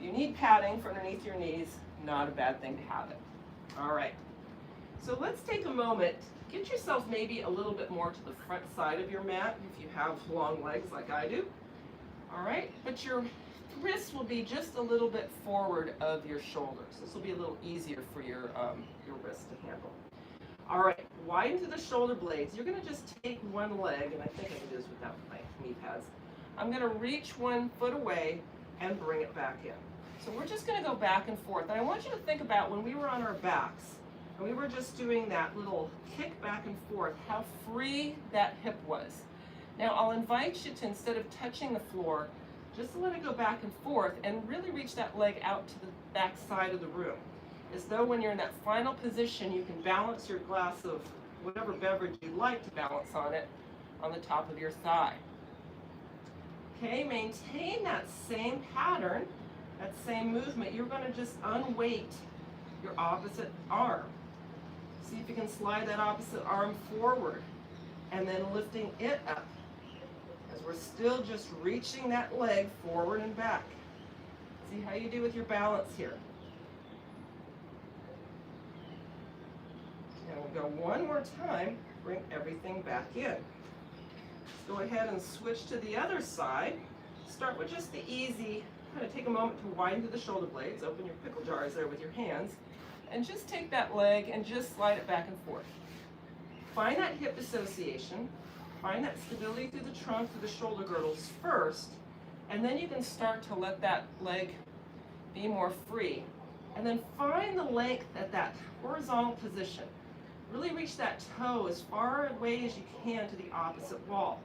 you need padding for underneath your knees. Not a bad thing to have it. All right. So let's take a moment. Get yourself maybe a little bit more to the front side of your mat if you have long legs like I do. All right, but your wrist will be just a little bit forward of your shoulders. This will be a little easier for your wrist to handle. All right, widen to the shoulder blades. You're going to just take one leg, and I think I can do this without my knee pads. I'm going to reach one foot away and bring it back in. So we're just going to go back and forth. And I want you to think about when we were on our backs, and we were just doing that little kick back and forth, how free that hip was. Now I'll invite you to, instead of touching the floor, just to let it go back and forth and really reach that leg out to the back side of the room. As though when you're in that final position, you can balance your glass of whatever beverage you like to balance on it on the top of your thigh. Okay, maintain that same pattern, that same movement. You're going to just unweight your opposite arm. See if you can slide that opposite arm forward and then lifting it up as we're still just reaching that leg forward and back. See how you do with your balance here. Now we'll go one more time, bring everything back in. Let's go ahead and switch to the other side. Start with just the easy, kind of take a moment to widen to the shoulder blades, open your pickle jars there with your hands, and just take that leg and just slide it back and forth. Find that hip dissociation, find that stability through the trunk, through the shoulder girdles first, and then you can start to let that leg be more free. And then find the length at that horizontal position. Really reach that toe as far away as you can to the opposite wall.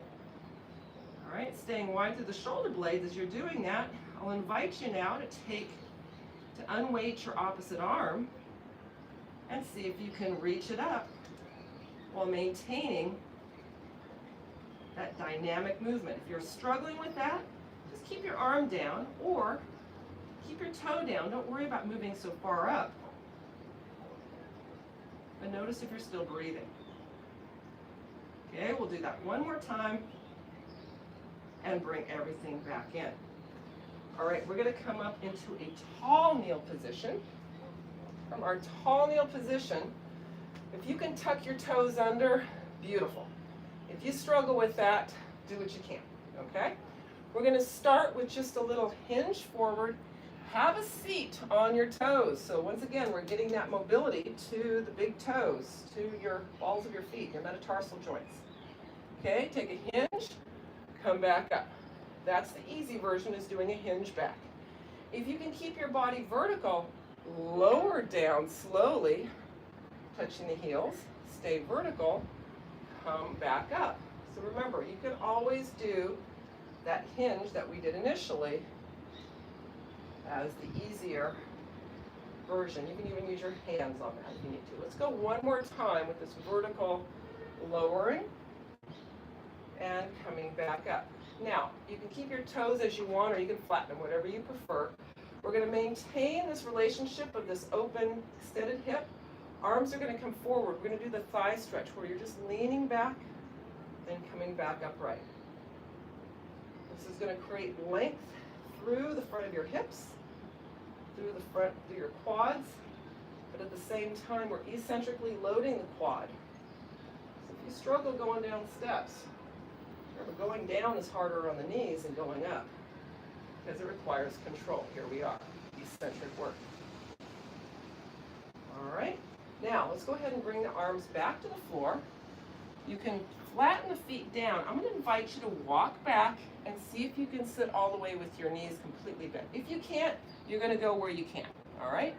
All right, staying wide through the shoulder blades as you're doing that. I'll invite you now to unweight your opposite arm and see if you can reach it up while maintaining that dynamic movement. If you're struggling with that, just keep your arm down or keep your toe down. Don't worry about moving so far up. But notice if you're still breathing. Okay, we'll do that one more time and bring everything back in. All right, we're going to come up into a tall kneel position. From our tall kneel position, if you can tuck your toes under, beautiful. If you struggle with that, do what you can, okay? We're going to start with just a little hinge forward. Have a seat on your toes. So once again, we're getting that mobility to the big toes, to your balls of your feet, your metatarsal joints. Okay, take a hinge, come back up. That's the easy version, is doing a hinge back. If you can keep your body vertical, lower down slowly, touching the heels, stay vertical, come back up. So remember, you can always do that hinge that we did initially as the easier version. You can even use your hands on that if you need to. Let's go one more time with this vertical lowering and coming back up. Now, you can keep your toes as you want, or you can flatten them, whatever you prefer. We're going to maintain this relationship of this open, extended hip. Arms are going to come forward. We're going to do the thigh stretch where you're just leaning back and coming back upright. This is going to create length through the front of your hips, through your quads, but at the same time, we're eccentrically loading the quad. So if you struggle going down steps, remember, going down is harder on the knees than going up because it requires control. Here we are, eccentric work. All right, now let's go ahead and bring the arms back to the floor. You can flatten the feet down. I'm going to invite you to walk back and see if you can sit all the way with your knees completely bent. If you can't, you're going to go where you can, all right?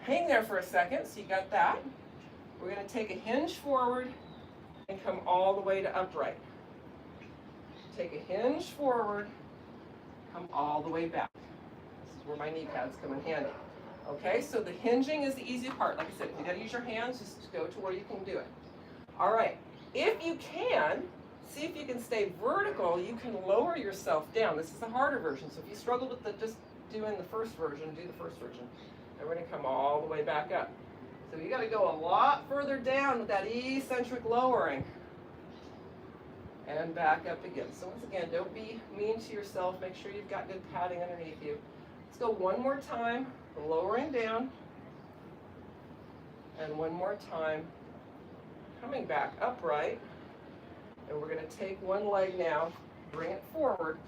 Hang there for a second, so you got that. We're going to take a hinge forward and come all the way to upright. Take a hinge forward, come all the way back. This is where my knee pads come in handy. Okay, so the hinging is the easy part. Like I said, if you got to use your hands, just go to where you can do it. All right, if you can, see if you can stay vertical, you can lower yourself down. This is the harder version, so if you struggle with just doing the first version, do the first version. And we're going to come all the way back up. So you got to go a lot further down with that eccentric lowering. And back up again. So once again, don't be mean to yourself. Make sure you've got good padding underneath you. Let's go one more time, lowering down. And one more time, coming back upright. And we're going to take one leg now, bring it forward,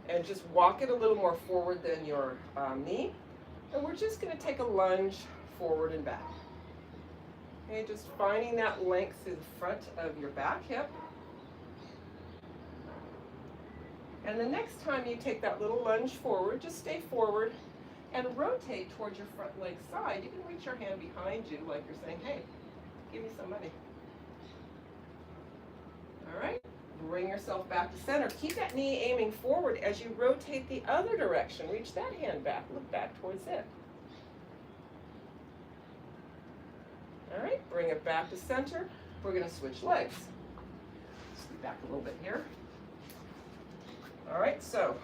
and just walk it a little more forward than your knee. And we're just going to take a lunge forward and back. Okay, just finding that length through the front of your back hip. And the next time you take that little lunge forward, just stay forward and rotate towards your front leg side. You can reach your hand behind you like you're saying, hey, give me some money. All right, bring yourself back to center. Keep that knee aiming forward as you rotate the other direction. Reach that hand back, look back towards it. All right, bring it back to center. We're going to switch legs. Scoot back a little bit here. All right, so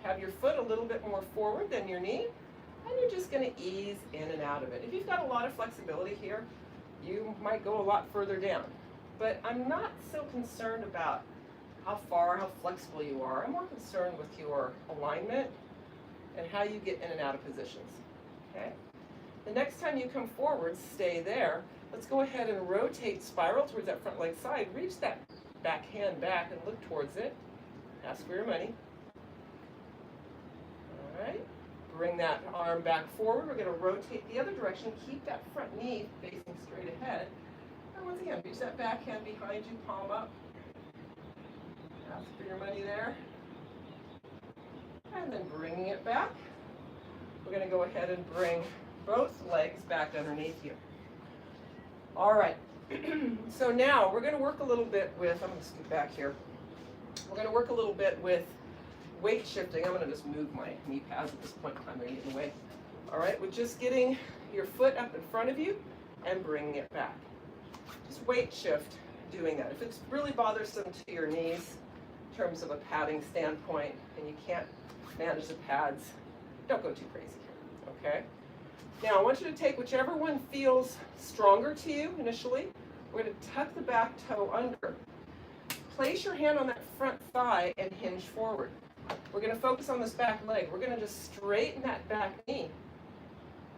have your foot a little bit more forward than your knee, and you're just going to ease in and out of it. If you've got a lot of flexibility here, you might go a lot further down. But I'm not so concerned about how flexible you are. I'm more concerned with your alignment and how you get in and out of positions, okay? The next time you come forward, stay there. Let's go ahead and rotate, spiral towards that front leg side. Reach that back hand back and look towards it. Ask for your money. All right. Bring that arm back forward. We're going to rotate the other direction. Keep that front knee facing straight ahead. And once again, reach that back hand behind you, palm up. Ask for your money there. And then bringing it back. We're going to go ahead and bring both legs back underneath you. All right, So now we're going to work a little bit with, I'm going to scoot back here. We're going to work a little bit with weight shifting. I'm going to just move my knee pads at this point in time. They're getting in the way. All right, with just getting your foot up in front of you and bringing it back. Just weight shift doing that. If it's really bothersome to your knees in terms of a padding standpoint and you can't manage the pads, don't go too crazy here, okay? Now I want you to take whichever one feels stronger to you initially. We're going to tuck the back toe under. Place your hand on that front thigh and hinge forward. We're going to focus on this back leg. We're going to just straighten that back knee.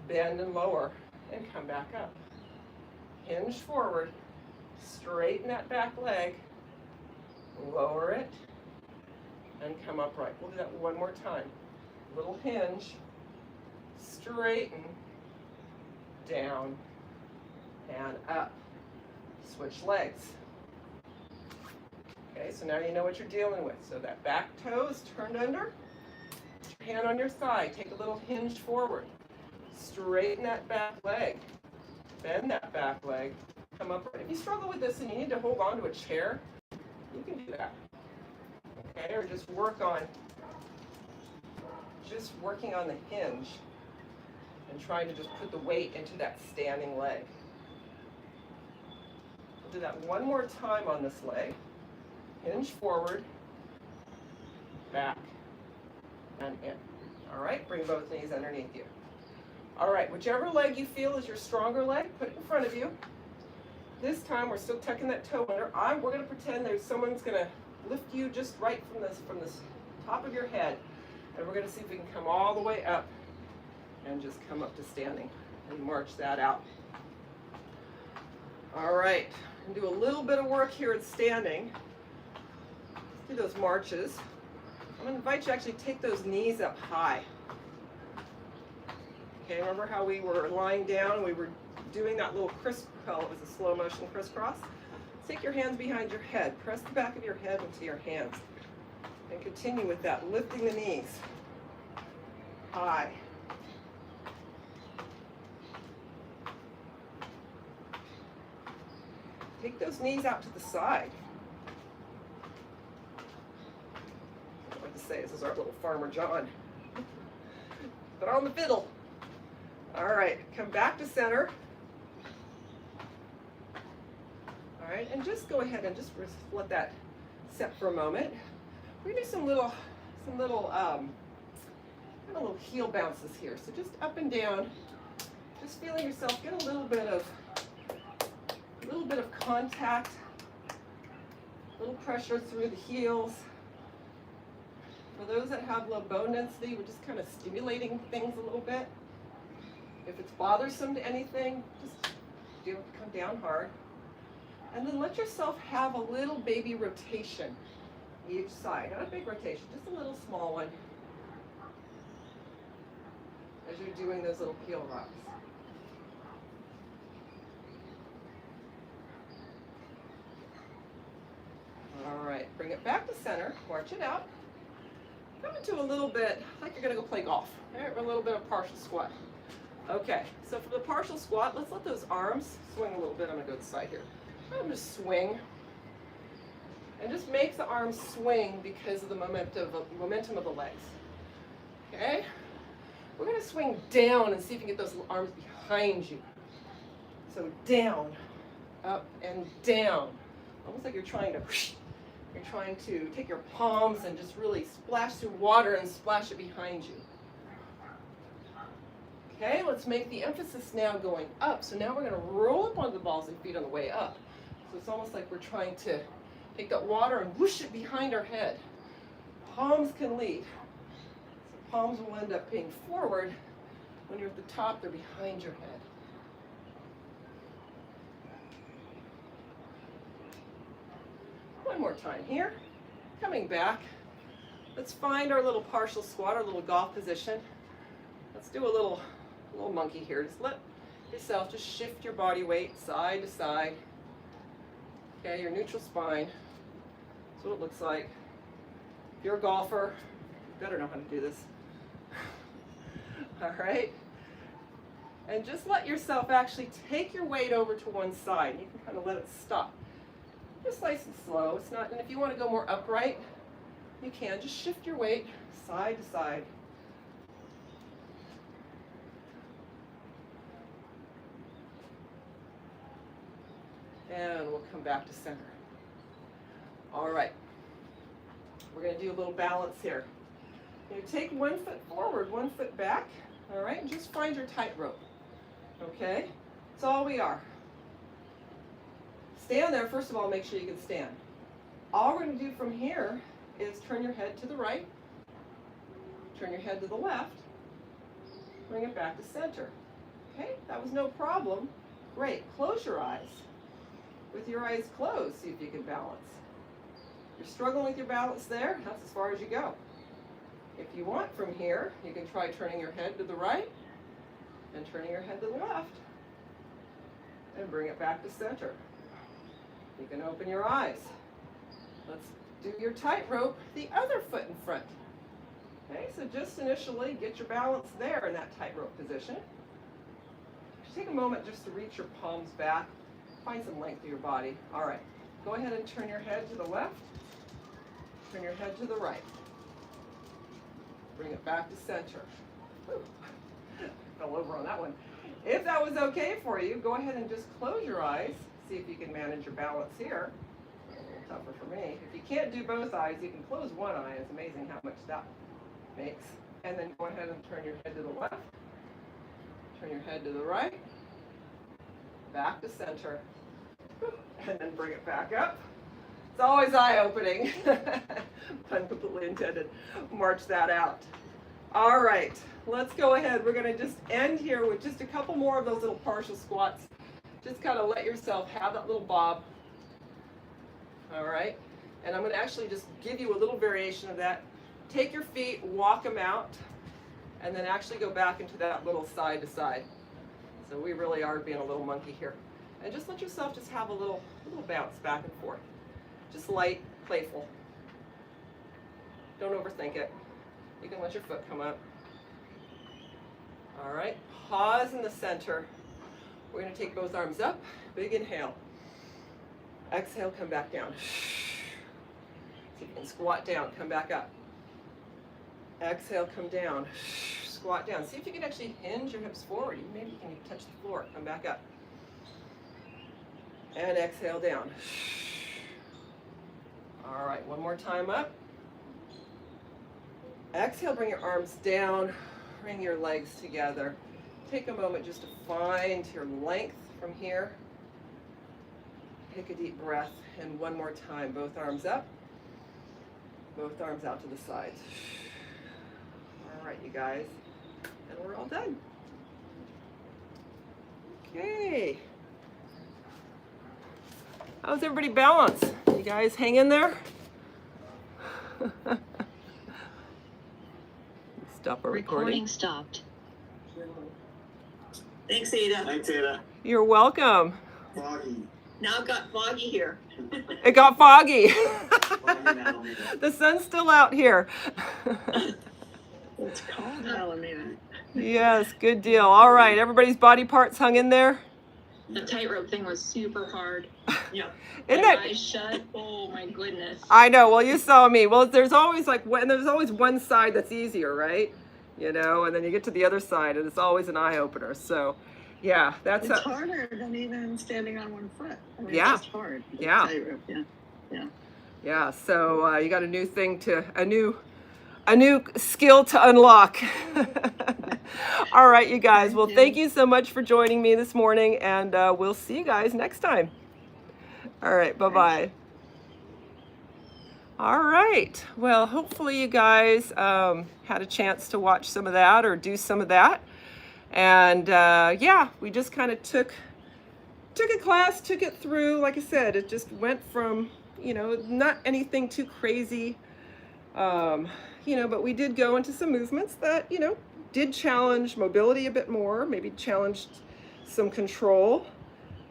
Bend and lower and come back up. Hinge forward. Straighten that back leg. Lower it and come upright. We'll do that one more time. Little hinge. Straighten. Down and up. Switch legs. Okay, so now you know what you're dealing with. So that back toe is turned under. Put your hand on your thigh. Take a little hinge forward. Straighten that back leg. Bend that back leg. Come upright. If you struggle with this and you need to hold on to a chair, you can do that. Okay, or just working on the hinge and trying to just put the weight into that standing leg. We'll do that one more time on this leg. Hinge forward, back, and in. All right, bring both knees underneath you. All right, whichever leg you feel is your stronger leg, put it in front of you. This time we're still tucking that toe under. We're going to pretend there's someone's going to lift you just right from this top of your head, and we're going to see if we can come all the way up and just come up to standing and march that out. All right, and do a little bit of work here at standing. Do those marches. I'm going to invite you to actually take those knees up high. Okay, remember how we were lying down and we were doing that little well, it was a slow motion crisscross? Take your hands behind your head. Press the back of your head into your hands. And continue with that, lifting the knees high. Take those knees out to the side. I like to say this is our little Farmer John. But on the fiddle. All right, come back to center. All right, and just go ahead and just let that set for a moment. We're gonna do some little heel bounces here. So just up and down, just feeling yourself get a little bit of contact, a little pressure through the heels. For those that have low bone density, we're just kind of stimulating things a little bit. If it's bothersome to anything, just come down hard. And then let yourself have a little baby rotation each side. Not a big rotation, just a little small one as you're doing those little heel rocks. All right, bring it back to center, march it out. Come into a little bit, like you're gonna go play golf. All right, a little bit of partial squat. Okay, so for the partial squat, let's let those arms swing a little bit. I'm gonna go to the side here. I'm gonna just swing. And just make the arms swing because of the momentum of the legs. Okay? We're gonna swing down and see if you can get those arms behind you. So down, up and down. Almost like you're trying to take your palms and just really splash through water and splash it behind you. Okay, let's make the emphasis now going up. So now we're going to roll up onto the balls and feet on the way up. So it's almost like we're trying to take that water and whoosh it behind our head. Palms can lead. So palms will end up being forward. When you're at the top, they're behind your head. One more time here. Coming back. Let's find our little partial squat, our little golf position. Let's do a little monkey here. Just let yourself just shift your body weight side to side. Okay, your neutral spine. That's what it looks like. If you're a golfer, you better know how to do this. All right. And just let yourself actually take your weight over to one side. You can kind of let it stop. Just nice and slow. It's not, and if you want to go more upright, you can. Just shift your weight side to side. And we'll come back to center. All right. We're going to do a little balance here. You take 1 foot forward, 1 foot back. All right, and just find your tightrope. Okay, that's all we are. Stand there. First of all, make sure you can stand. All we're going to do from here is turn your head to the right, turn your head to the left, bring it back to center. Okay, that was no problem. Great. Close your eyes. With your eyes closed, see if you can balance. If you're struggling with your balance there, that's as far as you go. If you want from here, you can try turning your head to the right and turning your head to the left and bring it back to center. You can open your eyes. Let's do your tightrope, the other foot in front. Okay, so just initially get your balance there in that tightrope position. Just take a moment just to reach your palms back. Find some length to your body. All right, go ahead and turn your head to the left. Turn your head to the right. Bring it back to center. Fell over on that one. If that was okay for you, go ahead and just close your eyes. See if you can manage your balance here. A little tougher for me. If you can't do both eyes, you can close one eye. It's amazing how much that makes. And then go ahead and turn your head to the left. Turn your head to the right. Back to center. And then bring it back up. It's always eye-opening. Pun completely intended. March that out. All right, let's go ahead. We're going to just end here with just a couple more of those little partial squats. Just kind of let yourself have that little bob. All right, and I'm going to actually just give you a little variation of that. Take your feet, walk them out, and then actually go back into that little side to side. So we really are being a little monkey here. And just let yourself just have a little bounce back and forth. Just light, playful. Don't overthink it. You can let your foot come up. All right, pause in the center. We're going to take both arms up. Big inhale. Exhale, come back down. So you can squat down, come back up. Exhale, come down. Squat down. See if you can actually hinge your hips forward. Maybe you can touch the floor. Come back up. And exhale down. All right, one more time up. Exhale, bring your arms down. Bring your legs together. Take a moment just to find your length from here. Take a deep breath, and one more time. Both arms up. Both arms out to the sides. All right, you guys. And we're all done. Okay. How's everybody balance? You guys hang in there? Stop our recording. Stopped. Thanks, Ada. Thanks, Ada. You're welcome. Foggy. Now it got foggy here. It got foggy. Foggy now. The sun's still out here. It's cold, Alameda. Yes, good deal. All right, everybody's body parts hung in there. The tightrope thing was super hard. Yeah. Isn't My that? eyes shut. Oh my goodness. I know. Well, you saw me. Well, there's always there's always one side that's easier, right? You know, and then you get to the other side, and it's always an eye opener. So, yeah, that's It's harder than even standing on one foot. I mean, Yeah. It's just hard. Yeah. Tightrope, yeah. yeah. So you got a new thing a new skill to unlock. All right, you guys. Well, thank you so much for joining me this morning, and we'll see you guys next time. All right, bye-bye. All right. Well, hopefully you guys had a chance to watch some of that or do some of that. And yeah, we just kind of took a class, took it through. Like I said, it just went from, not anything too crazy, but we did go into some movements that, did challenge mobility a bit more, maybe challenged some control,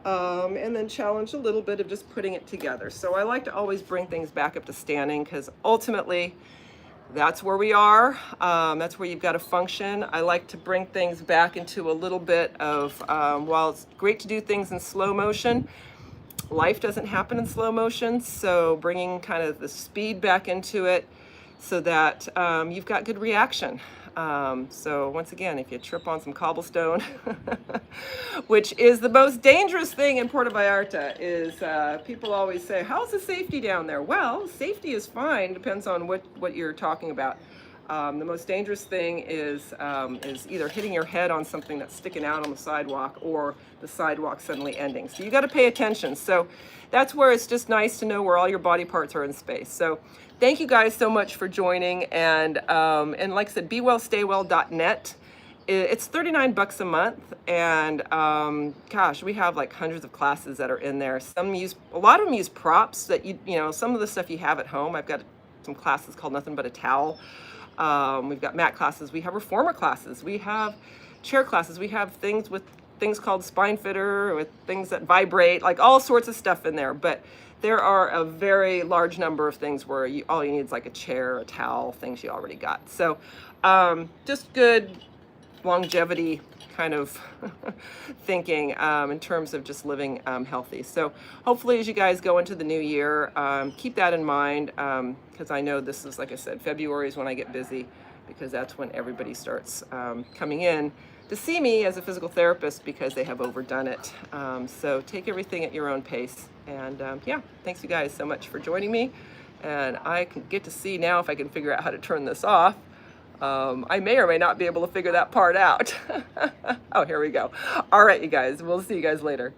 and then challenged a little bit of just putting it together. So I like to always bring things back up to standing, because ultimately that's where we are. That's where you've got to function. I like to bring things back into a little bit of, while it's great to do things in slow motion, life doesn't happen in slow motion. So bringing kind of the speed back into it so that you've got good reaction. So once again, if you trip on some cobblestone, which is the most dangerous thing in Puerto Vallarta, is people always say, how's the safety down there? Well, safety is fine, depends on what you're talking about. The most dangerous thing is either hitting your head on something that's sticking out on the sidewalk or the sidewalk suddenly ending. So you got to pay attention. So that's where it's just nice to know where all your body parts are in space. So thank you guys so much for joining. And like I said, bewellstaywell.net. It's $39 a month, and gosh, we have like hundreds of classes that are in there. A lot of them use props that you know, some of the stuff you have at home. I've got some classes called Nothing But a Towel. We've got mat classes, we have reformer classes, we have chair classes, we have things called spine fitter, with things that vibrate, like all sorts of stuff in there. But there are a very large number of things where all you need is like a chair, a towel, things you already got. So just good longevity kind of thinking in terms of just living healthy. So hopefully as you guys go into the new year, keep that in mind, because I know this is, like I said, February is when I get busy, because that's when everybody starts coming in to see me as a physical therapist because they have overdone it. So take everything at your own pace. And yeah, thanks you guys so much for joining me. And I can get to see now if I can figure out how to turn this off. I may or may not be able to figure that part out. Oh, here we go. All right, you guys, we'll see you guys later.